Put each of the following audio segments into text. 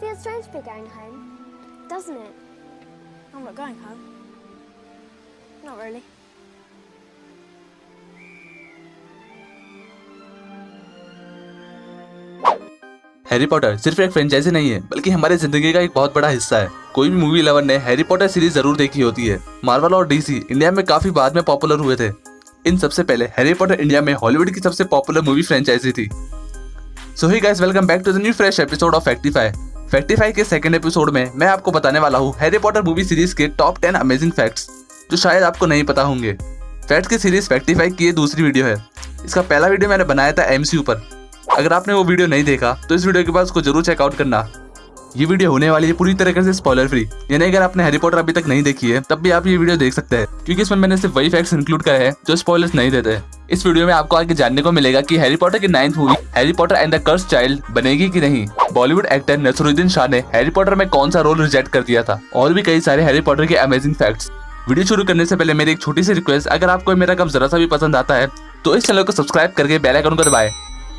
Feels strange to be going home, doesn't it? I'm not going home. Not really. Harry Potter सिर्फ एक franchise नहीं है बल्कि हमारी जिंदगी का एक बहुत बड़ा हिस्सा है। कोई भी मूवी लवर ने हैरी पॉटर सीरीज जरूर देखी होती है। मार्वल और डीसी इंडिया में काफी बाद में पॉपुलर हुए थे। इन सबसे पहले हैरी पॉटर इंडिया में हॉलीवुड की सबसे पॉपुलर मूवी फ्रेंचाइजी थी। So hi guys, welcome back to the new fresh episode of Factify. Factify के सेकंड एपिसोड में मैं आपको बताने वाला हूँ हैरी पॉटर मूवी सीरीज के टॉप 10 अमेजिंग फैक्ट्स जो शायद आपको नहीं पता होंगे। फैक्ट्स की सीरीज फैक्टिफाई की ये दूसरी वीडियो है। इसका पहला वीडियो मैंने बनाया था एमसीयू पर। अगर आपने वो वीडियो नहीं देखा तो इस वीडियो के बाद उसको जरूर चेकआउट करना। ये वीडियो होने वाली है पूरी तरीके से स्पॉइलर फ्री, यानी अगर आपने हैरी पॉटर अभी तक नहीं देखी है तब भी आप ये वीडियो देख सकते हैं, क्योंकि इसमें मैंने सिर्फ वही फैक्ट्स इंक्लूड करे हैं जो स्पॉयलर्स नहीं देते हैं। इस वीडियो में आपको आगे जानने को मिलेगा कि हैरी पॉटर की 9th movie Harry Potter and the cursed child बनेगी कि नहीं, बॉलीवुड एक्टर नसरुद्दीन शाह ने हैरी पॉटर में कौन सा रोल रिजेक्ट कर दिया था, और भी कई सारे हैरी पॉटर के अमेजिंग फैक्ट्स। वीडियो शुरू करने से पहले मेरी एक छोटी सी रिक्वेस्ट, अगर आपको मेरा काम जरा सा भी पसंद आता है तो इस चैनल को सब्सक्राइब करके बेल आइकन को दबाएं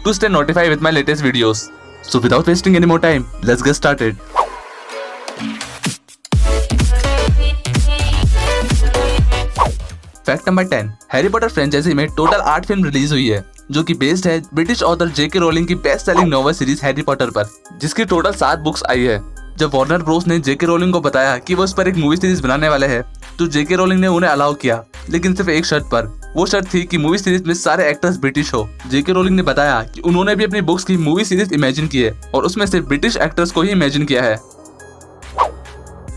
to stay notified with my latest videos. So without wasting any more time, let's get started. Fact number 10, Harry Potter franchise में टोटल 8 फिल्म रिलीज हुई है जो कि बेस्ड है ब्रिटिश ऑथर जेके रोलिंग की best selling novel series Harry Potter पर, जिसकी total 7 books I है। जब वार्नर ब्रोस ने जेके रोलिंग को बताया कि वो इस पर एक मूवी सीरीज बनाने वाले हैं तो जेके रोलिंग ने उन्हें अलाउ किया, लेकिन सिर्फ एक शर्त पर। वो शर्त थी कि मूवी सीरीज में सारे एक्टर्स ब्रिटिश हो। जेके रोलिंग ने बताया कि उन्होंने भी अपनी बुक्स की मूवी सीरीज इमेजिन की है और उसमें से ब्रिटिश एक्टर्स को ही इमेजिन किया है।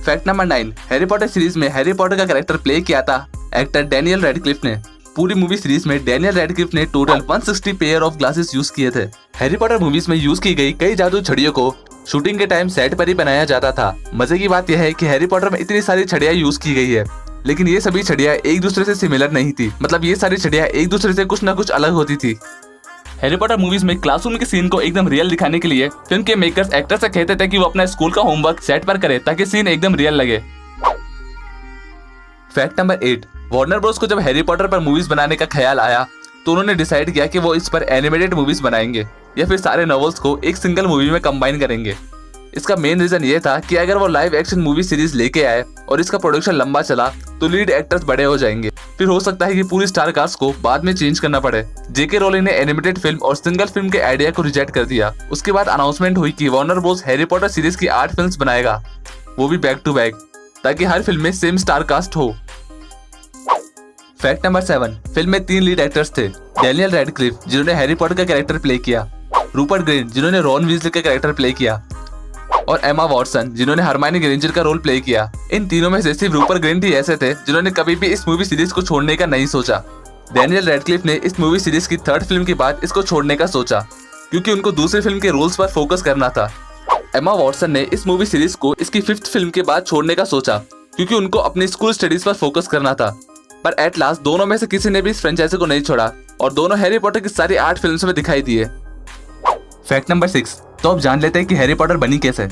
Fact number 9, Harry Potter series में हैरी पॉटर का कैरेक्टर प्ले किया था एक्टर डैनियल रेडक्लिफ ने। पूरी मूवी सीरीज में डैनियल रेडक्लिफ ने total 160 pair of glasses use किए थे। हैरी पॉटर मूवीज में यूज की गई कई जादू छड़ियों को शूटिंग के टाइम सेट पर ही बनाया जाता था। मजे की बात यह है कि हैरी पॉटर में इतनी सारी छड़ियां यूज की गई है, लेकिन ये सभी छड़ियां एक दूसरे से सिमिलर नहीं थी। मतलब ये सारी छड़ियां एक दूसरे से कुछ न कुछ अलग होती थी। हैरी पॉटर मूवीज में क्लासरूम के सीन को एकदम रियल दिखाने के लिए फिल्म के मेकर्स एक्टर से कहते थे कि वो अपना स्कूल का होमवर्क सेट पर करे ताकि सीन एकदम रियल लगे। फैक्ट नंबर 8, वार्नर ब्रोस को जब हैरी पॉटर पर मूवीज बनाने का ख्याल आया तो उन्होंने डिसाइड किया कि वो इस पर एनिमेटेड मूवीज बनाएंगे या फिर सारे नॉवेल्स को एक सिंगल मूवी में कंबाइन करेंगे। इसका मेन रीजन ये था कि अगर वो लाइव एक्शन मूवी सीरीज लेके आए और इसका प्रोडक्शन लंबा चला तो लीड एक्टर्स बड़े हो जाएंगे, फिर हो सकता है कि पूरी स्टार कास्ट को बाद में चेंज करना पड़े। जेके रोलिंग ने एनिमेटेड फिल्म और सिंगल फिल्म के आइडिया को रिजेक्ट कर दिया। उसके बाद अनाउंसमेंट हुई कि Warner Bros Harry Potter series की 8 फिल्म्स बनाएगा, वो भी बैक टू बैक, ताकि हर फिल्म में सेम स्टार कास्ट हो। फैक्ट नंबर 7, फिल्म में 3 लीड एक्टर्स थे। डैनियल रेडक्लिफ जिन्होंने हैरी पॉटर का कैरेक्टर प्ले किया, रूपर्ट ग्रिंट जिन्होंने रॉन वीजली का कैरेक्टर प्ले किया और एमा वॉटसन जिन्होंने हरमाइनी ग्रेंजर का रोल प्ले किया। इन तीनों में से सिर्फ रूपर्ट ग्रिंट ही ऐसे थे जिन्होंने कभी भी इस मूवी सीरीज को छोड़ने का नहीं सोचा। डैनियल रेडक्लिफ ने इस मूवी सीरीज की 3rd फिल्म के बाद इसको छोड़ने का सोचा क्योंकि उनको दूसरी फिल्म के रोल्स पर फोकस करना था। एमा वॉटसन ने इस मूवी सीरीज को इसकी 5th फिल्म के बाद छोड़ने का सोचा क्योंकि उनको अपनी स्कूल स्टडीज पर फोकस करना था। पर एट लास्ट दोनों में से किसी ने भी इस फ्रेंचाइजी को नहीं छोड़ा और दोनों हैरी पॉटर की सारी 8 फिल्म्स में दिखाई दिए। फैक्ट नंबर 6, तो अब जान लेते हैं कि हैरी पॉटर बनी कैसे।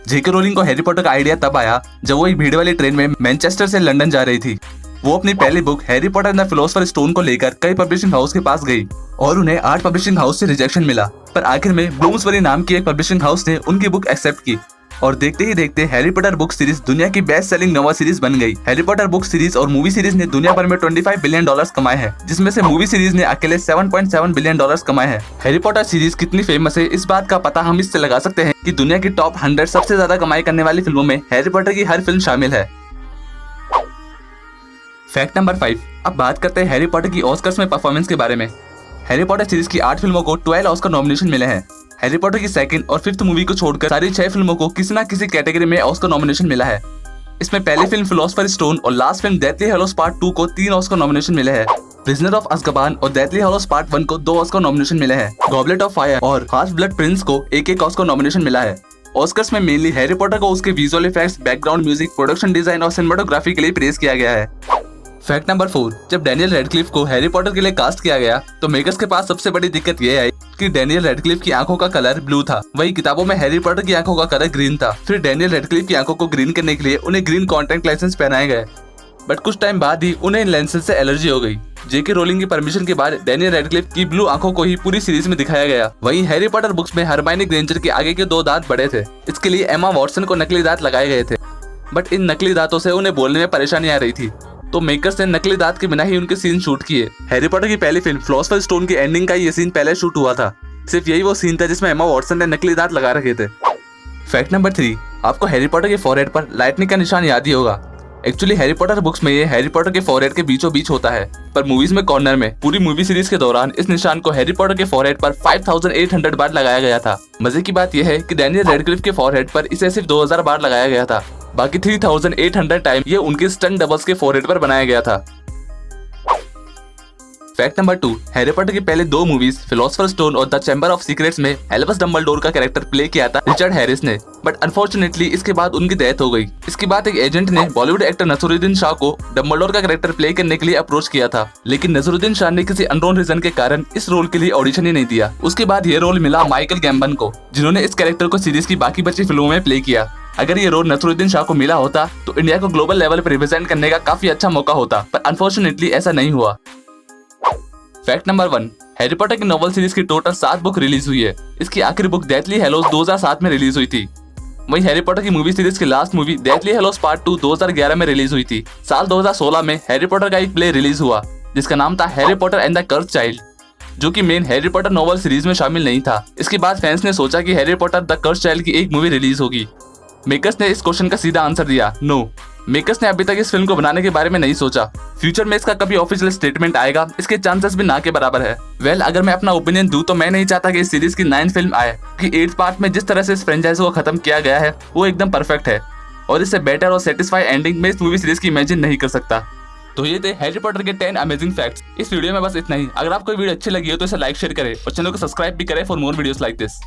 जेके रोलिंग को हैरी पॉटर का आइडिया तब आया जब वो एक भीड़ वाली ट्रेन में मैनचेस्टर से लंदन जा रही थी। वो अपनी पहली book Harry Potter and the philosopher stone को लेकर कई पब्लिशिंग हाउस के पास गई और उन्हें 8 पब्लिशिंग हाउस से रिजेक्शन मिला, पर आखिर में ब्लूम्सबरी नाम की एक पब्लिशिंग हाउस ने उनकी बुक एक्सेप्ट की और देखते ही देखते हैरी पॉटर बुक सीरीज दुनिया की बेस्ट सेलिंग नॉवेल सीरीज बन गई। हैरी पॉटर बुक सीरीज और मूवी सीरीज ने दुनिया भर में $25 बिलियन कमाए हैं, जिसमें से मूवी सीरीज ने अकेले $7.7 बिलियन कमाए हैं। हैरी पॉटर सीरीज कितनी फेमस है इस बात का पता हम इससे लगा सकते हैं कि दुनिया की टॉप 100 सबसे ज्यादा कमाई करने वाली फिल्मों में हैरी पॉटर की हर फिल्म शामिल है। फैक्ट नंबर 5, अब बात करते हैं हैरी पॉटर की ऑस्कर्स में परफॉर्मेंस के बारे में। हैरी पॉटर सीरीज की 8 फिल्मों को 12 ऑस्कर नॉमिनेशन मिले हैं। हैरी पॉटर की 2nd और 5th मूवी को छोड़कर सारी 6 फिल्मों को किसी न किसी कैटेगरी में ऑस्कर नॉमिनेशन मिला है। इसमें पहली फिल्म फिलोसोफर स्टोन और लास्ट फिल्म डेथली हैलोस पार्ट 2 को 3 ऑस्कर नॉमिनेशन मिले हैं। प्रिजनर ऑफ अज़्काबान और डेथली हैलोस पार्ट 1 को 2 ऑस्कर नॉमिनेशन मिले हैं। गॉबलेट ऑफ फायर और हाफ ब्लड प्रिंस को एक ऑस्कर नॉमिनेशन मिला है। ऑस्कर्स में मेनली हैरी पॉटर को उसके visual effects, background music, production design और सिनेमेटोग्राफी के लिए प्रेज किया गया है। फैक्ट नंबर 4, जब डैनियल रेडक्लिफ को हैरी पॉटर के लिए कास्ट किया गया तो मेकर्स के पास सबसे बड़ी दिक्कत ये आई कि डैनियल रेडक्लिफ की आंखों का कलर ब्लू था, वही किताबों में हैरी पॉटर की आंखों का कलर ग्रीन था। फिर डैनियल रेडक्लिफ की आंखों को ग्रीन करने के लिए उन्हें ग्रीन कॉन्टैक्ट लेंसेज पहनाए गए। बट कुछ टाइम बाद ही उन्हें इन लेंसेज से एलर्जी हो गई। जेके रोलिंग की परमिशन के बाद डैनियल रेडक्लिफ की ब्लू आंखों को ही पूरी सीरीज में दिखाया गया। वहीं हैरी पॉटर बुक्स में हरमाइनी ग्रेंजर के आगे के 2 दांत बड़े थे। इसके लिए एमा वॉटसन को नकली दांत लगाए गए थे, बट इन नकली दांतों से उन्हें बोलने में परेशानी आ रही थी, तो मेकर्स ने नकली दांत के बिना ही उनके सीन शूट किए। हैरी पॉटर की पहली फिल्म फिलोसोफर्स स्टोन की एंडिंग का ये सीन पहले शूट हुआ था। सिर्फ यही वो सीन था जिसमें एमा वॉटसन ने नकली दांत लगा रखे थे। फैक्ट नंबर 3, आपको हैरी पॉटर के फॉरहेड पर लाइटनिंग का निशान याद ही होगा। एक्चुअली हैरी पॉटर बुक्स में ये हैरी पॉटर के फॉरहेड के बीचों बीच होता है, पर मूवीज में कॉर्नर में। पूरी मूवी सीरीज के दौरान इस निशान को हैरी पॉटर के फॉरहेड पर 5800 बार लगाया गया था। मजे की बात यह है कि डैनियल रेडक्लिफ के फॉरहेड पर इसे सिर्फ 2000 बार लगाया गया था। बाकी 3800 टाइम ये उनके स्टंट डबल्स के फॉरहेड पर बनाया गया था। फैक्ट नंबर 2, हैरी पॉटर की पहले 2 मूवीज फिलोसोफर्स स्टोन और द चैम्बर ऑफ सीक्रेट्स में एल्बस डंबलडोर का कैरेक्टर प्ले किया था रिचर्ड हैरिस ने, बट अनफॉर्चुनेटली इसके बाद उनकी डेथ हो गई। इसके बाद एक एजेंट ने बॉलीवुड एक्टर नसीरुद्दीन शाह को डंबलडोर का कैरेक्टर प्ले करने के लिए अप्रोच किया था, लेकिन नसीरुद्दीन शाह ने किसी अननोन रीजन के कारण इस रोल के लिए ऑडिशन ही नहीं दिया। उसके बाद ये रोल मिला माइकल गैम्बन को, जिन्होंने इस कैरेक्टर को सीरीज की बाकी बची फिल्मों में प्ले किया। अगर ये रोल नसीरुद्दीन शाह को मिला होता तो इंडिया को ग्लोबल लेवल पर रिप्रेजेंट करने का काफी अच्छा मौका होता, पर अनफॉर्चुनेटली ऐसा नहीं हुआ। फैक्ट नंबर 1, हैरी पॉटर की नॉवल सीरीज की टोटल 7 बुक रिलीज हुई है। इसकी आखिरी बुक डेथली हैलोज 2007 में रिलीज हुई थी। वहीं हैरी पॉटर की मूवी सीरीज की लास्ट मूवी डेथली हैलोज पार्ट 2 2011 में रिलीज हुई थी। साल 2016 में हैरी पॉटर का एक प्ले रिलीज हुआ जिसका नाम था Harry Potter and the cursed child, जो कि main Harry Potter novel series में शामिल नहीं था। इसके बाद फैंस ने सोचा कि Harry Potter the cursed child की एक मूवी रिलीज होगी। मेकर्स ने इस क्वेश्चन का सीधा आंसर दिया, नो। मेकर्स ने अभी तक इस फिल्म को बनाने के बारे में नहीं सोचा। फ्यूचर में इसका कभी ऑफिशियल स्टेटमेंट आएगा, इसके चांसेस भी ना के बराबर है। वेल, अगर मैं अपना ओपिनियन दूं तो मैं नहीं चाहता कि इस सीरीज की 9th फिल्म आए, क्योंकि 8th पार्ट में जिस तरह से इस फ्रेंचाइज को खत्म किया गया है वो एकदम परफेक्ट है, और इससे बेटर और सेटिस्फाई एंडिंग में इस मूवी सीरीज की इमेजिन नहीं कर सकता। तो ये थे हैरी पॉटर के 10 अमेजिंग फैक्ट्स। इस वीडियो में बस इतना ही। अगर आपको वीडियो अच्छी लगी हो तो इसे लाइक शेयर करें और चैनल को सब्सक्राइब भी करें for more videos like this.